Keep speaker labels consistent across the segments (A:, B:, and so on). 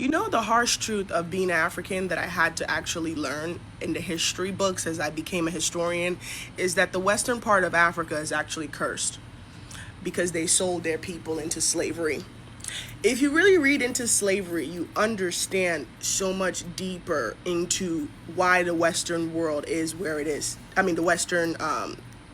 A: You know, the harsh truth of being African that I had to actually learn in the history books as I became a historian is that the western part of Africa is actually cursed because they sold their people into slavery. If you really read into slavery, you understand so much deeper into why the Western world is where it is. I mean, the Western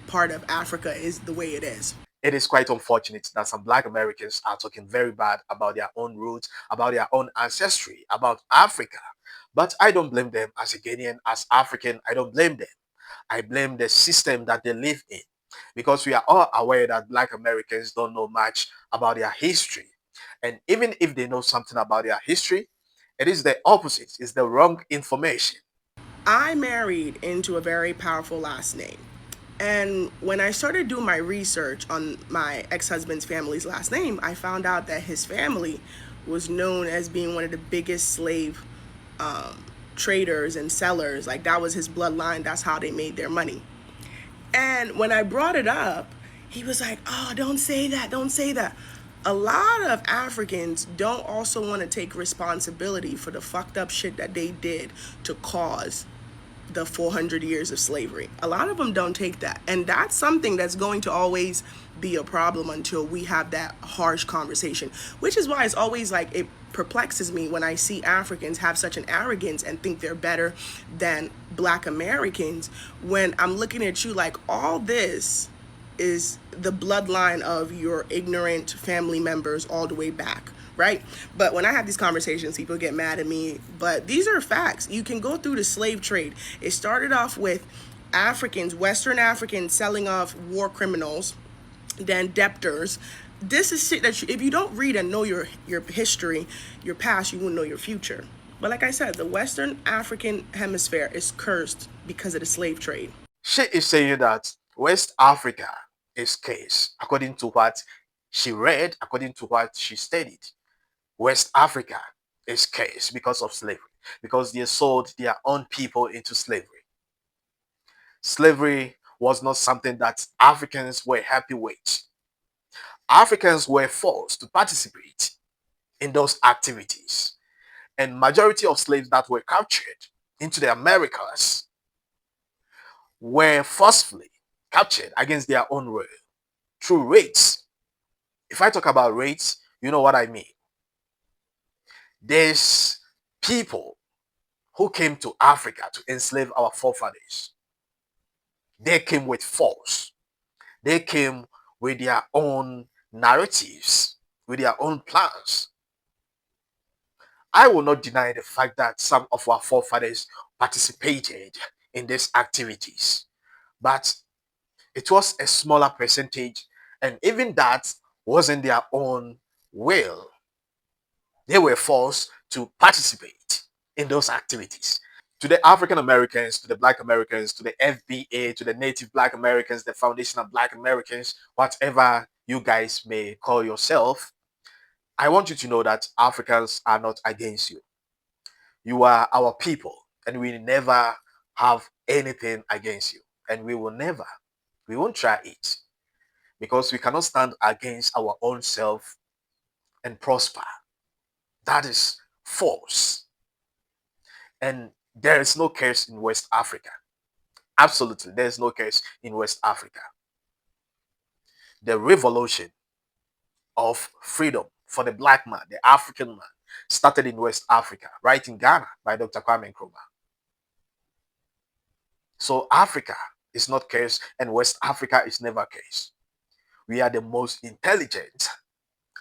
A: part of Africa is the way it is.
B: It is quite unfortunate that some Black Americans are talking very bad about their own roots, about their own ancestry, about Africa. But I don't blame them as a Ghanaian, as African. I don't blame them. I blame the system that they live in, because we are all aware that Black Americans don't know much about their history. And even if they know something about their history, it is the opposite, it's the wrong information.
A: I married into a very powerful last name. And when I started doing my research on my ex husband's family's last name, I found out that his family was known as being one of the biggest slave traders and sellers. Like, that was his bloodline, that's how they made their money. And when I brought it up, he was like, "Oh, don't say that, don't say that." A lot of Africans don't also want to take responsibility for the fucked up shit that they did to cause the 400 years of slavery. A lot of them don't take that. And that's something that's going to always be a problem until we have that harsh conversation, which is why it's always like it perplexes me when I see Africans have such an arrogance and think they're better than Black Americans when I'm looking at you like all this is the bloodline of your ignorant family members all the way back, right? But when I have these conversations, people get mad at me. But these are facts. You can go through the slave trade. It started off with Africans, Western Africans selling off war criminals, then debtors. This is shit that if you don't read and know your history, your past, you won't know your future. But like I said, the Western African hemisphere is cursed because of the slave trade.
B: She is saying that West Africa is case, according to what she read, according to what she studied. West Africa is case because of slavery, because they sold their own people into slavery. Slavery was not something that Africans were happy with. Africans were forced to participate in those activities. And majority of slaves that were captured into the Americas were forcefully captured against their own will through raids. If I talk about raids, you know what I mean. There's people who came to Africa to enslave our forefathers. They came with force. They came with their own narratives, with their own plans. I will not deny the fact that some of our forefathers participated in these activities, but it was a smaller percentage, and even that wasn't their own will. They were forced to participate in those activities. To the African Americans, to the Black Americans, to the FBA, to the Native Black Americans, the Foundation of Black Americans, whatever you guys may call yourself, I want you to know that Africans are not against you. You are our people, and we never have anything against you, and we won't try it, because we cannot stand against our own self and prosper. That is force. And there is no curse in West Africa. Absolutely, there is no curse in West Africa. The revolution of freedom for the black man, the African man, started in West Africa, right in Ghana by Dr. Kwame Nkrumah. So Africa is not cursed, and West Africa is never cursed. We are the most intelligent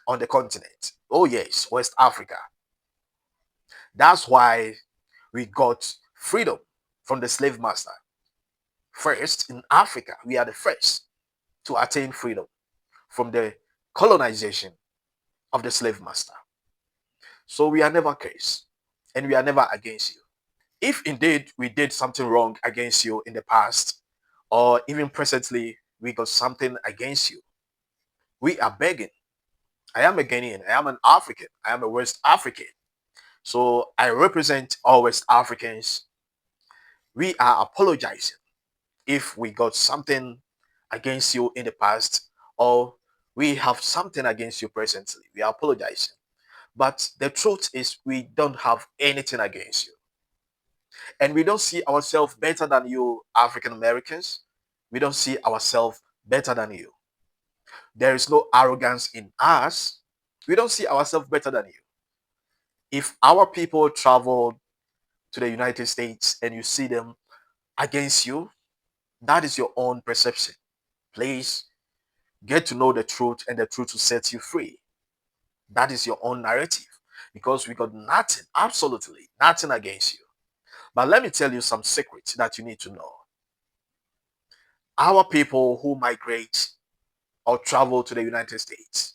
B: on the continent. Oh yes, West Africa. That's why we got freedom from the slave master. First, in Africa, we are the first to attain freedom from the colonization of the slave master. So we are never cursed, and we are never against you. If indeed we did something wrong against you in the past, or even presently we got something against you, we are begging. I am a Ghanaian, I am an African, I am a West African. So I represent all West Africans. We are apologizing if we got something against you in the past, or we have something against you presently. We are apologizing. But the truth is, we don't have anything against you. And we don't see ourselves better than you, African Americans. We don't see ourselves better than you. There is no arrogance in us. We don't see ourselves better than you. If our people travel to the United States and you see them against you, that is your own perception. Please get to know the truth, and the truth will set you free. That is your own narrative, because we got nothing, absolutely nothing against you. But let me tell you some secrets that you need to know. Our people who migrate or travel to the United States,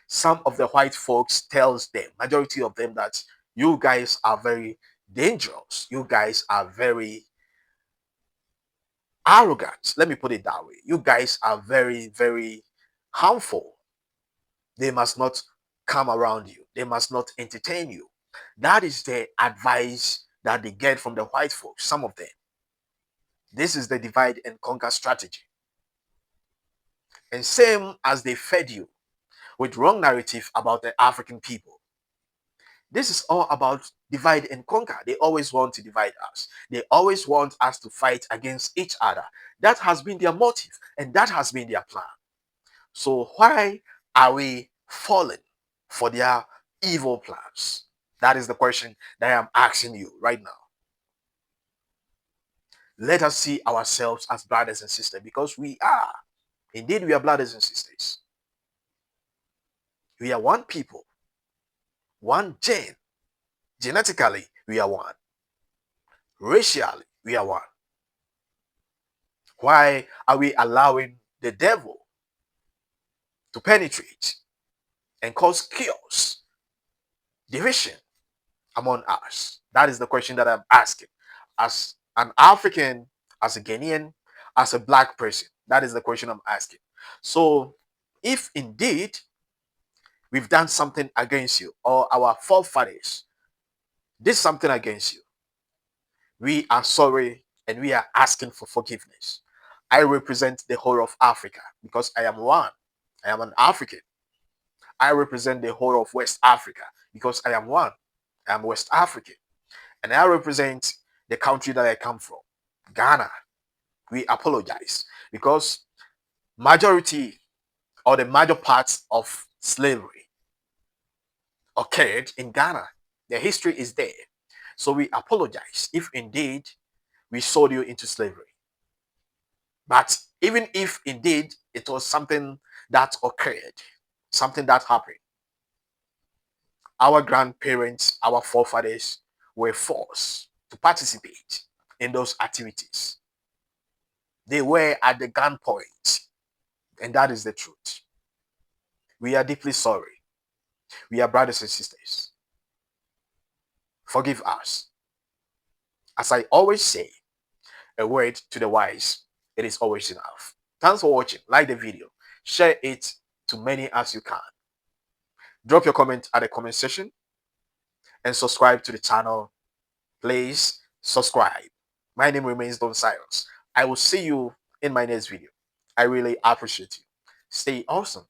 B: some of the white folks tells them, majority of them, that you guys are very dangerous. You guys are very arrogant. Let me put it that way. You guys are very, very harmful. They must not come around you. They must not entertain you. That is the advice that they get from the white folks, some of them. This is the divide and conquer strategy. And same as they fed you with wrong narrative about the African people. This is all about divide and conquer. They always want to divide us. They always want us to fight against each other. That has been their motive, and that has been their plan. So why are we falling for their evil plans? That is the question that I am asking you right now. Let us see ourselves as brothers and sisters, because we are. Indeed, we are brothers and sisters. We are one people, one gene. Genetically, we are one. Racially, we are one. Why are we allowing the devil to penetrate and cause chaos, division among us? That is the question that I'm asking. As an African, as a Ghanaian, as a black person, that is the question I'm asking. So, if indeed we've done something against you, or our forefathers did something against you, we are sorry and we are asking for forgiveness. I represent the whole of Africa because I am one. I am an African. I represent the whole of West Africa because I am one. I am West African. And I represent the country that I come from, Ghana. We apologize because majority or the major parts of slavery occurred in Ghana. The history is there. So we apologize if indeed we sold you into slavery. But even if indeed it was something that occurred, something that happened, our grandparents, our forefathers were forced to participate in those activities. They were at the gunpoint, and that is the truth. We are deeply sorry. We are brothers and sisters. Forgive us. As I always say, a word to the wise, it is always enough. Thanks for watching. Like the video. Share it to many as you can. Drop your comment at the comment section and subscribe to the channel. Please subscribe. My name remains Don Cyrus. I will see you in my next video. I really appreciate you. Stay awesome.